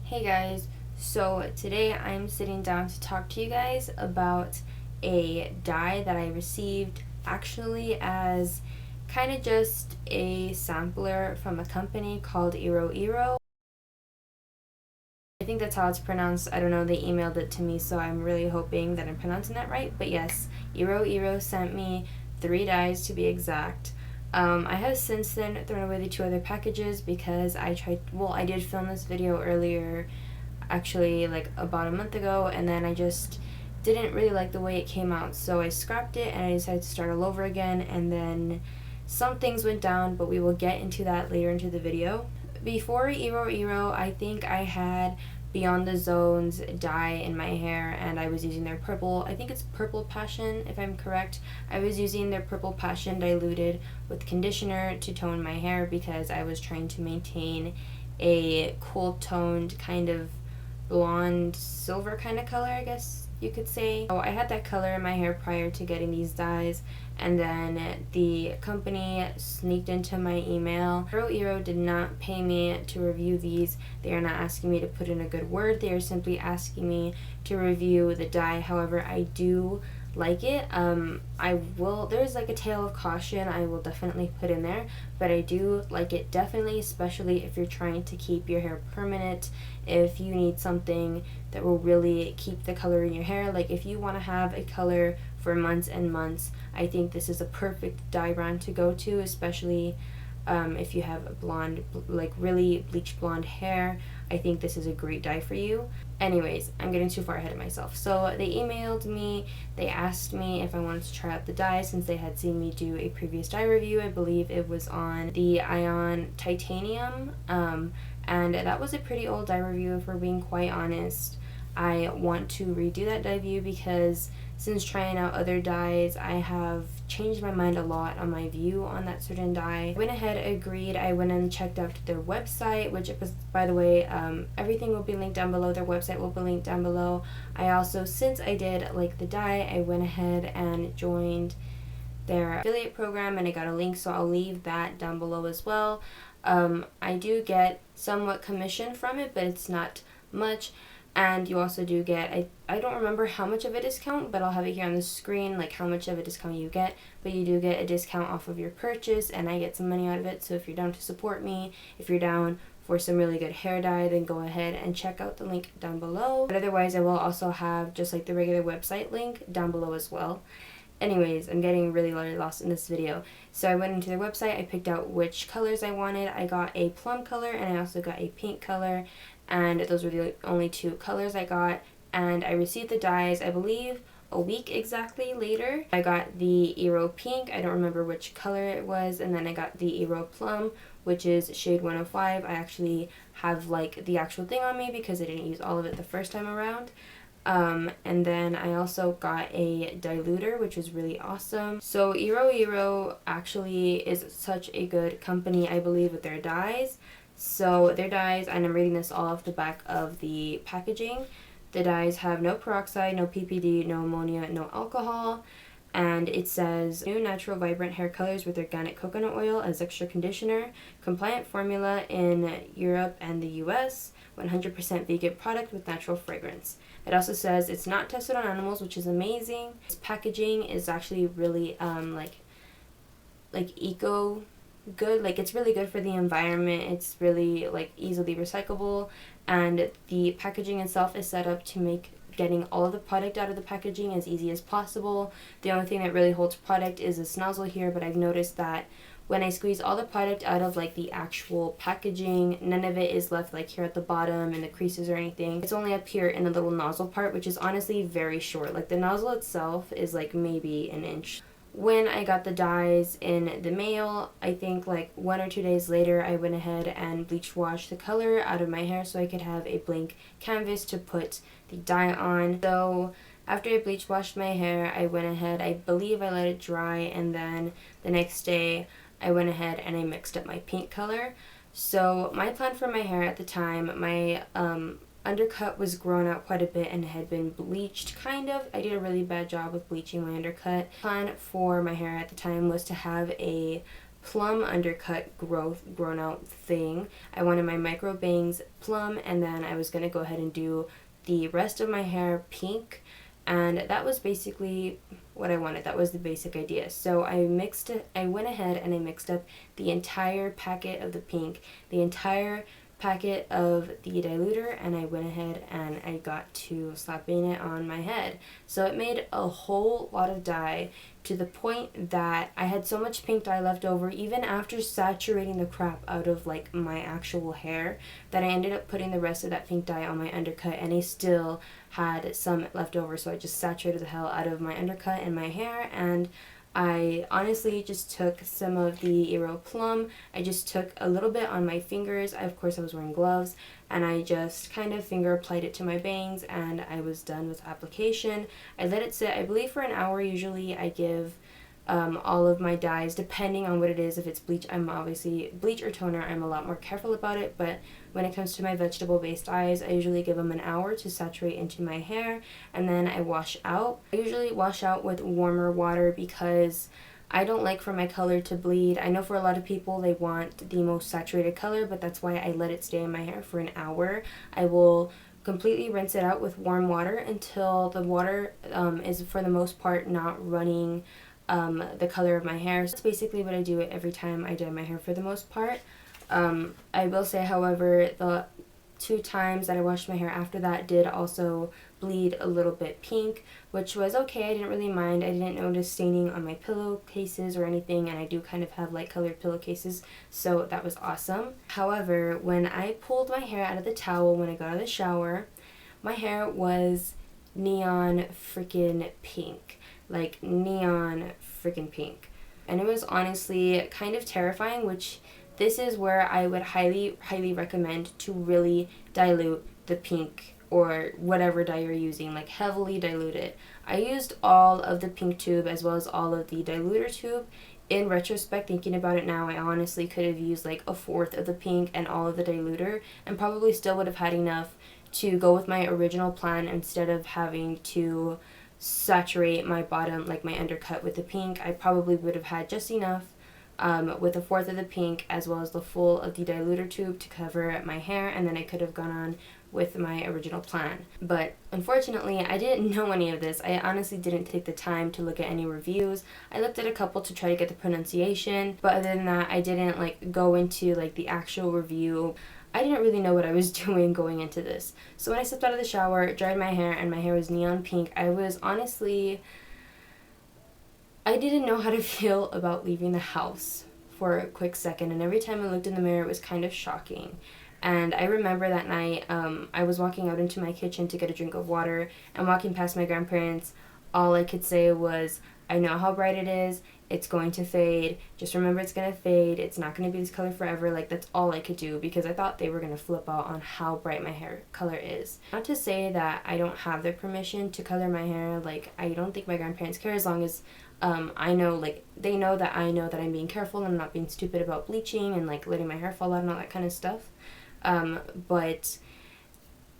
Hey guys, so today I'm sitting down to talk to you guys about a dye that I received actually as kind of just a sampler from a company called IroIro. I think that's how it's pronounced. I don't know, they emailed it to me, so I'm really hoping that I'm pronouncing that right. But yes, IroIro sent me 3 dyes to be exact. I have since then thrown away the 2 other packages because I did film this video earlier, actually like about a month ago, and then I just didn't really like the way it came out, so I scrapped it and I decided to start all over again, and then some things went down, but we will get into that later into the video. Before IroIro, I think I had Beyond the Zones dye in my hair, and I was using their purple, I think it's Purple Passion if I'm correct. I was using their Purple Passion diluted with conditioner to tone my hair because I was trying to maintain a cool toned kind of blonde silver kind of color, I guess you could say. So I had that color in my hair prior to getting these dyes, and then the company sneaked into my email. IroIro did not pay me to review these. They are not asking me to put in a good word. They are simply asking me to review the dye. However, I do like it. There's like a tale of caution I will definitely put in there, but I do like it definitely, especially if you're trying to keep your hair permanent, if you need something that will really keep the color in your hair. Like if you want to have a color for months and months, I think this is a perfect dye brand to go to, especially if you have a blonde, like really bleached blonde hair. I think this is a great dye for you. Anyways, I'm getting too far ahead of myself. So they emailed me, they asked me if I wanted to try out the dye since they had seen me do a previous dye review. I believe it was on the Ion Titanium, and that was a pretty old dye review if we're being quite honest. I want to redo that dye review because since trying out other dyes, I have changed my mind a lot on my view on that certain dye. I went ahead, agreed. I went and checked out their website, which was, by the way, everything will be linked down below. Their website will be linked down below. I also, since I did like the dye, I went ahead and joined their affiliate program, and I got a link, so I'll leave that down below as well. I do get somewhat commission from it, but it's not much. And you also do get, I don't remember how much of a discount, but I'll have it here on the screen, like how much of a discount you get. But you do get a discount off of your purchase, and I get some money out of it. So if you're down to support me, if you're down for some really good hair dye, then go ahead and check out the link down below. But otherwise, I will also have just like the regular website link down below as well. Anyways, I'm getting really lost in this video. So I went into their website, I picked out which colors I wanted. I got a plum color and I also got a pink color, and those were the only 2 colors I got. And I received the dyes, I believe, a week exactly later. I got the Eero Pink, I don't remember which color it was, and then I got the Eero Plum, which is shade 105. I actually have like the actual thing on me because I didn't use all of it the first time around. And then I also got a diluter, which was really awesome. So IroIro actually is such a good company, I believe, with their dyes. So their dyes, and I'm reading this all off the back of the packaging, the dyes have no peroxide, no PPD, no ammonia, no alcohol, and it says new natural vibrant hair colors with organic coconut oil as extra conditioner, compliant formula in Europe and the US, 100% vegan product with natural fragrance. It also says it's not tested on animals, which is amazing. This packaging is actually really like eco good, like it's really good for the environment. It's really like easily recyclable, and the packaging itself is set up to make getting all of the product out of the packaging as easy as possible. The only thing that really holds product is this nozzle here, but I've noticed that when I squeeze all the product out of like the actual packaging, none of it is left like here at the bottom in the creases or anything. It's only up here in the little nozzle part, which is honestly very short. Like the nozzle itself is like maybe an inch. When I got the dyes in the mail, I think like 1 or 2 days later, I went ahead and bleach washed the color out of my hair so I could have a blank canvas to put the dye on. So after I bleach washed my hair, I went ahead, I believe I let it dry, and then the next day I went ahead and I mixed up my pink color. So my plan for my hair at the time, my undercut was grown out quite a bit and had been bleached, kind of. I did a really bad job with bleaching my undercut. Plan for my hair at the time was to have a plum undercut grown out thing. I wanted my micro bangs plum, and then I was going to go ahead and do the rest of my hair pink, and that was basically what I wanted. That was the basic idea. So I went ahead and I mixed up the entire packet of the pink, the entire packet of the diluter, and I went ahead and I got to slapping it on my head. So it made a whole lot of dye, to the point that I had so much pink dye left over, even after saturating the crap out of like my actual hair, that I ended up putting the rest of that pink dye on my undercut, and I still had some left over. So I just saturated the hell out of my undercut and my hair, and I honestly just took some of the eero plum. I just took a little bit on my fingers. Of course I was wearing gloves, and I just kind of finger applied it to my bangs, and I was done with application. I let it sit, I believe, for an hour. Usually I give all of my dyes, depending on what it is. If it's bleach, I'm obviously bleach or toner, I'm a lot more careful about it, but when it comes to my vegetable based dyes, I usually give them an hour to saturate into my hair, and then I wash out. I usually wash out with warmer water because I don't like for my color to bleed. I know for a lot of people they want the most saturated color, but that's why I let it stay in my hair for an hour. I will completely rinse it out with warm water until the water is for the most part not running the color of my hair. So that's basically what I do every time I dye my hair for the most part. I will say, however, the 2 times that I washed my hair after that did also bleed a little bit pink, which was okay. I didn't really mind. I didn't notice staining on my pillowcases or anything, and I do kind of have light colored pillowcases, so that was awesome. However, when I pulled my hair out of the towel when I got out of the shower, my hair was neon freaking pink. Like neon freaking pink. And it was honestly kind of terrifying, which this is where I would highly recommend to really dilute the pink or whatever dye you're using, like heavily dilute it. I used all of the pink tube as well as all of the diluter tube. In retrospect, thinking about it now, I honestly could have used like 1/4 of the pink and all of the diluter, and probably still would have had enough to go with my original plan instead of having to saturate my bottom, like my undercut, with the pink. I probably would have had just enough with 1/4 of the pink as well as the full of the diluter tube to cover my hair, and then I could have gone on with my original plan. But unfortunately, I didn't know any of this. I honestly didn't take the time to look at any reviews. I looked at a couple to try to get the pronunciation, but other than that, I didn't like go into like the actual review. I didn't really know what I was doing going into this. So when I stepped out of the shower, dried my hair, and my hair was neon pink, I was honestly, I didn't know how to feel about leaving the house for a quick second, and every time I looked in the mirror, it was kind of shocking. And I remember that night, I was walking out into my kitchen to get a drink of water, and walking past my grandparents, all I could say was, I know how bright it is, it's going to fade, just remember it's going to fade, it's not going to be this color forever. Like, that's all I could do, because I thought they were going to flip out on how bright my hair color is. Not to say that I don't have their permission to color my hair, like, I don't think my grandparents care, as long as I know, like, they know that I know that I'm being careful and I'm not being stupid about bleaching and like letting my hair fall out and all that kind of stuff. But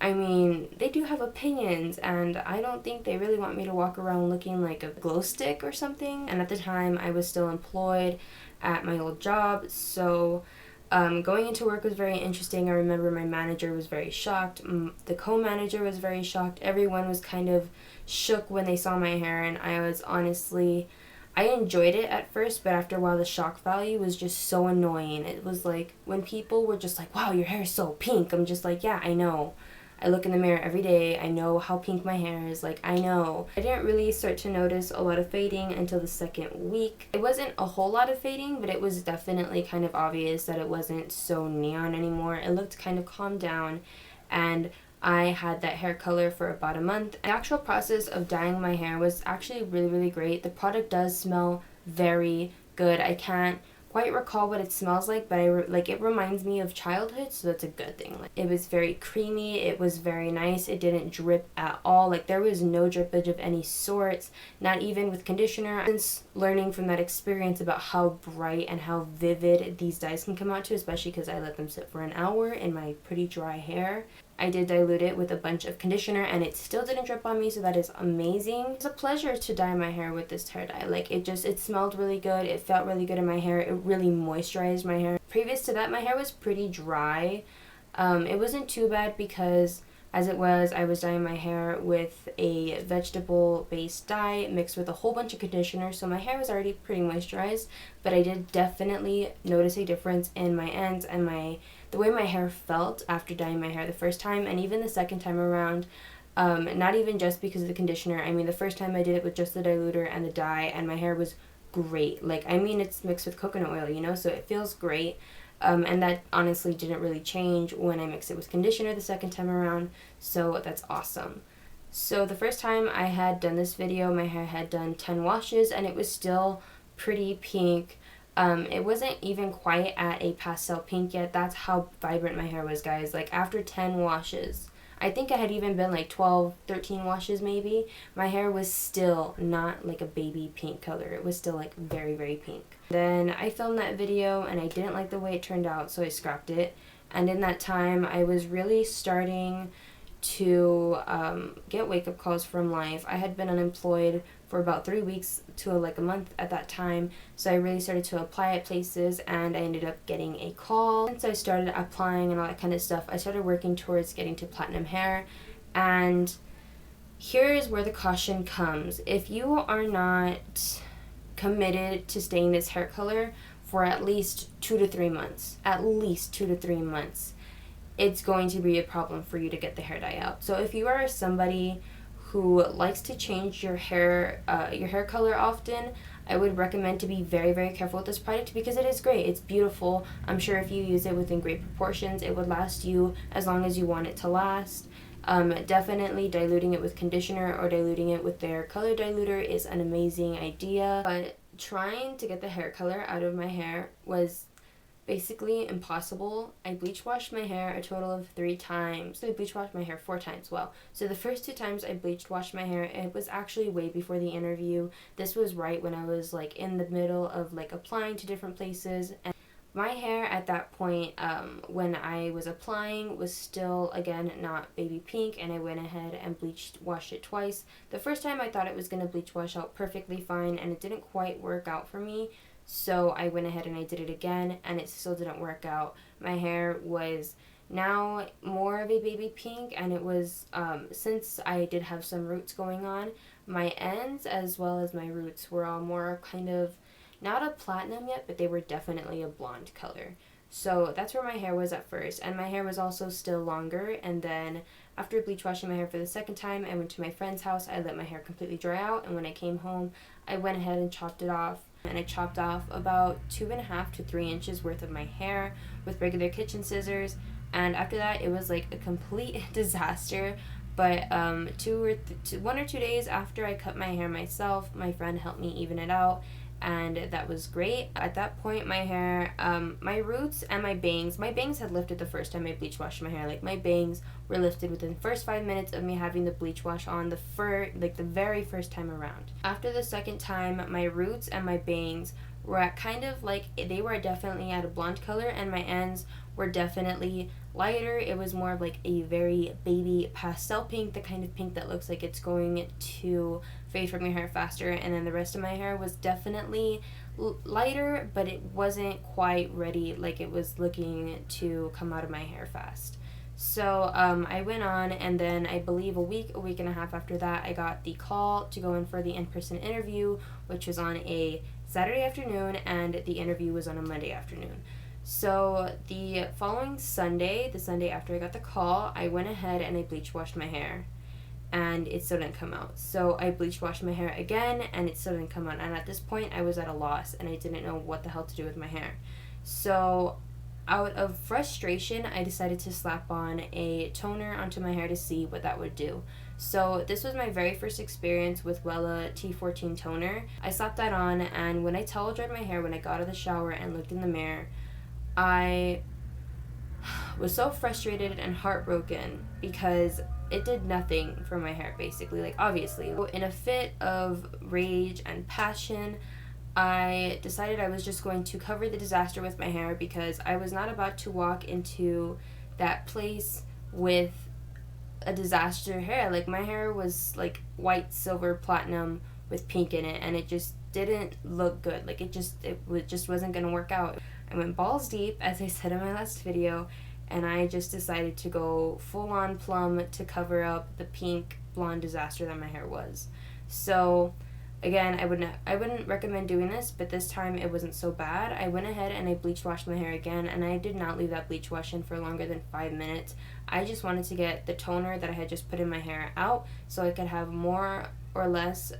I mean, they do have opinions, and I don't think they really want me to walk around looking like a glow stick or something. And at the time, I was still employed at my old job, so going into work was very interesting. I remember my manager was very shocked. The co-manager was very shocked. Everyone was kind of shook when they saw my hair, and I was honestly, I enjoyed it at first, but after a while the shock value was just so annoying. It was like when people were just like, wow, your hair is so pink. I'm just like, yeah, I know. I look in the mirror every day. I know how pink my hair is. Like, I know. I didn't really start to notice a lot of fading until the second week. It wasn't a whole lot of fading, but it was definitely kind of obvious that it wasn't so neon anymore. It looked kind of calmed down, and I had that hair color for about a month. The actual process of dyeing my hair was actually really great. The product does smell very good. I can't quite recall what it smells like, but it reminds me of childhood, so that's a good thing. Like, it was very creamy, it was very nice, it didn't drip at all. Like, there was no drippage of any sorts, not even with conditioner. Since learning from that experience about how bright and how vivid these dyes can come out to, especially because I let them sit for an hour in my pretty dry hair, I did dilute it with a bunch of conditioner and it still didn't drip on me, so that is amazing. It's a pleasure to dye my hair with this hair dye. Like, it smelled really good, it felt really good in my hair, it really moisturized my hair. Previous to that, my hair was pretty dry. It wasn't too bad because as it was, I was dyeing my hair with a vegetable-based dye mixed with a whole bunch of conditioner, so my hair was already pretty moisturized, but I did definitely notice a difference in my ends and the way my hair felt after dyeing my hair the first time, and even the second time around. Not even just because of the conditioner. I mean, the first time I did it with just the diluter and the dye, and my hair was great. Like, I mean, it's mixed with coconut oil, you know, so it feels great. And that honestly didn't really change when I mixed it with conditioner the second time around, so that's awesome. So the first time I had done this video, my hair had done 10 washes and it was still pretty pink. It wasn't even quite at a pastel pink yet. That's how vibrant my hair was, guys. Like, after 10 washes, I think I had even been like 12, 13 washes maybe, my hair was still not like a baby pink color. It was still like very, very pink. Then I filmed that video and I didn't like the way it turned out, so I scrapped it. And in that time, I was really starting to get wake-up calls from life. I had been unemployed for about 3 weeks to like a month at that time, so I really started to apply at places and I ended up getting a call. Since I started applying and all that kind of stuff, I started working towards getting to platinum hair. And here is where the caution comes. If you are not committed to staying this hair color for at least 2 to 3 months, it's going to be a problem for you to get the hair dye out. So if you are somebody who likes to change your hair color often, I would recommend to be very, very careful with this product because it is great. It's beautiful. I'm sure if you use it within great proportions, it would last you as long as you want it to last. Definitely diluting it with conditioner or diluting it with their color diluter is an amazing idea. But trying to get the hair color out of my hair was basically impossible. I bleach washed my hair a total of 3 times. So I bleach washed my hair 4 times. Well, so the first 2 times I bleached washed my hair, it was actually way before the interview. This was right when I was like in the middle of like applying to different places, and my hair at that point, when I was applying, was still, again, not baby pink, and I went ahead and washed it twice. The first time I thought it was going to bleach wash out perfectly fine, and it didn't quite work out for me. So I went ahead and I did it again, and it still didn't work out. My hair was now more of a baby pink, and it was, since I did have some roots going on, my ends as well as my roots were all more kind of, not a platinum yet, but they were definitely a blonde color. So that's where my hair was at first, and my hair was also still longer. And then after bleach washing my hair for the second time, I went to my friend's house. I let my hair completely dry out, and when I came home, I went ahead and chopped it off. And I chopped off about 2.5 to 3 inches worth of my hair with regular kitchen scissors. And after that, it was like a complete disaster. But 1 or 2 days after I cut my hair myself, my friend helped me even it out, and that was great. At that point, my hair, my roots and my bangs had lifted the first time I bleach washed my hair. Like, my bangs were lifted within the first 5 minutes of me having the bleach wash on the very first time around. After the second time, my roots and my bangs were at kind of like, they were definitely at a blonde color, and my ends were definitely lighter. It was more of like a very baby pastel pink, the kind of pink that looks like it's going to fade from your hair faster. And then the rest of my hair was definitely lighter, but it wasn't quite ready, like it was looking to come out of my hair fast. So I went on, and then I believe a week and a half after that, I got the call to go in for the in-person interview, which was on a Saturday afternoon, and the interview was on a Monday afternoon. So the following Sunday, the Sunday after I got the call, I went ahead and I bleach washed my hair, and it still didn't come out. So I bleach washed my hair again, and it still didn't come out. And at this point, I was at a loss, and I didn't know what the hell to do with my hair. So out of frustration, I decided to slap on a toner onto my hair to see what that would do. So this was my very first experience with Wella T14 toner. I slapped that on, and when I towel dried my hair, when I got out of the shower and looked in the mirror, I was so frustrated and heartbroken because it did nothing for my hair, basically. Like, obviously, in a fit of rage and passion, I decided I was just going to cover the disaster with my hair, because I was not about to walk into that place with a disaster hair. Like, my hair was like white, silver, platinum with pink in it, and it just didn't look good. Like, it just wasn't gonna work out. I went balls deep, as I said in my last video, and I just decided to go full on plum to cover up the pink blonde disaster that my hair was. So again, I wouldn't recommend doing this, but this time it wasn't so bad. I went ahead and I bleach washed my hair again, and I did not leave that bleach wash in for longer than 5 minutes. I just wanted to get the toner that I had just put in my hair out so I could have more or less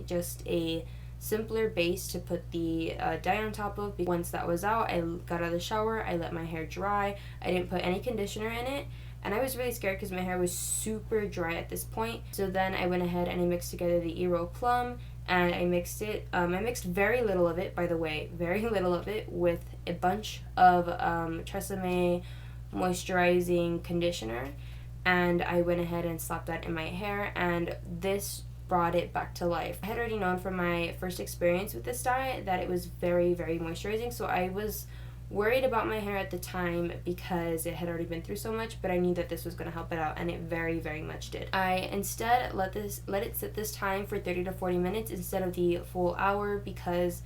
just a simpler base to put the dye on top of. Once that was out, I got out of the shower, I let my hair dry. I didn't put any conditioner in it, and I was really scared because my hair was super dry at this point. So then I went ahead and I mixed together the eero plum, and I mixed it. I mixed very little of it, by the way, very little of it, with a bunch of Tresemme moisturizing conditioner, and I went ahead and slapped that in my hair, and this brought it back to life. I had already known from my first experience with this dye that it was very, very moisturizing, so I was worried about my hair at the time because it had already been through so much, but I knew that this was going to help it out, and it very, very much did. I instead let it sit this time for 30 to 40 minutes instead of the full hour because,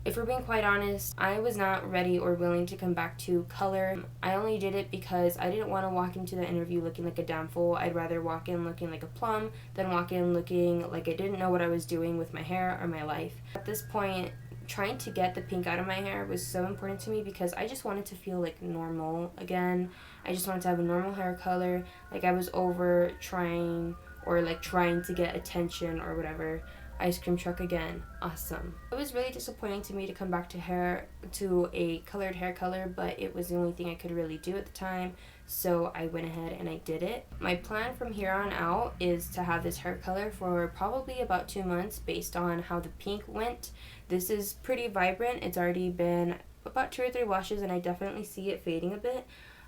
if we're being quite honest, I was not ready or willing to come back to color. I only did it because I didn't want to walk into the interview looking like a damn fool. I'd rather walk in looking like a plum than walk in looking like I didn't know what I was doing with my hair or my life. At this point, trying to get the pink out of my hair was so important to me because I just wanted to feel like normal again. I just wanted to have a normal hair color. Like, I was over trying to get attention or whatever. Ice cream truck again, awesome. It was really disappointing to me to come back to a colored hair color, but it was the only thing I could really do at the time, so I went ahead and I did it. My plan from here on out is to have this hair color for probably about 2 months based on how the pink went. This is pretty vibrant. It's already been about 2 or 3 washes, and I definitely see it fading a bit.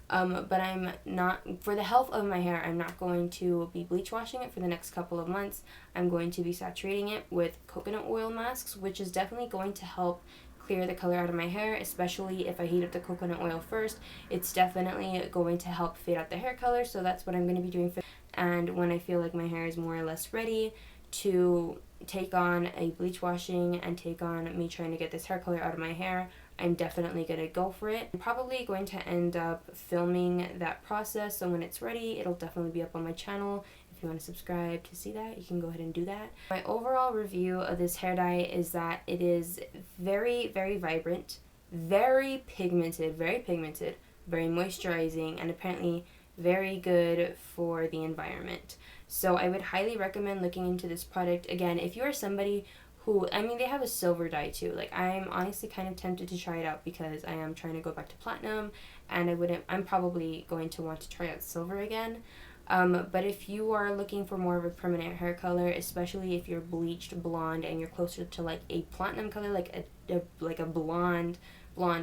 But I'm not, for the health of my hair, I'm not going to be bleach washing it for the next couple of months. I'm going to be saturating it with coconut oil masks, which is definitely going to help clear the color out of my hair, especially if I heat up the coconut oil first. It's definitely going to help fade out the hair color, so that's what I'm going to be doing and when I feel like my hair is more or less ready to take on a bleach washing and take on me trying to get this hair color out of my hair, I'm definitely going to go for it. I'm probably going to end up filming that process, so when it's ready, it'll definitely be up on my channel. If you want to subscribe to see that, you can go ahead and do that. My overall review of this hair dye is that it is very, very vibrant, very pigmented, very moisturizing, and apparently very good for the environment. So I would highly recommend looking into this product. Again, if you are somebody who, I mean, they have a silver dye too. Like, I'm honestly kind of tempted to try it out because I am trying to go back to platinum, and I'm probably going to want to try out silver again. But if you are looking for more of a permanent hair color, especially if you're bleached blonde and you're closer to like a platinum color, like a blonde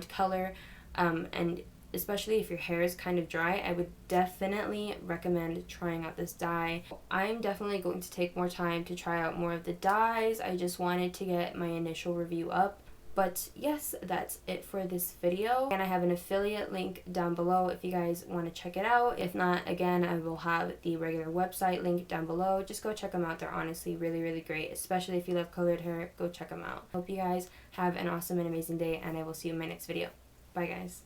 color, and especially if your hair is kind of dry, I would definitely recommend trying out this dye. I'm definitely going to take more time to try out more of the dyes. I just wanted to get my initial review up. But yes, that's it for this video. And I have an affiliate link down below if you guys want to check it out. If not, again, I will have the regular website link down below. Just go check them out. They're honestly really, really great. Especially if you love colored hair, go check them out. Hope you guys have an awesome and amazing day, and I will see you in my next video. Bye, guys.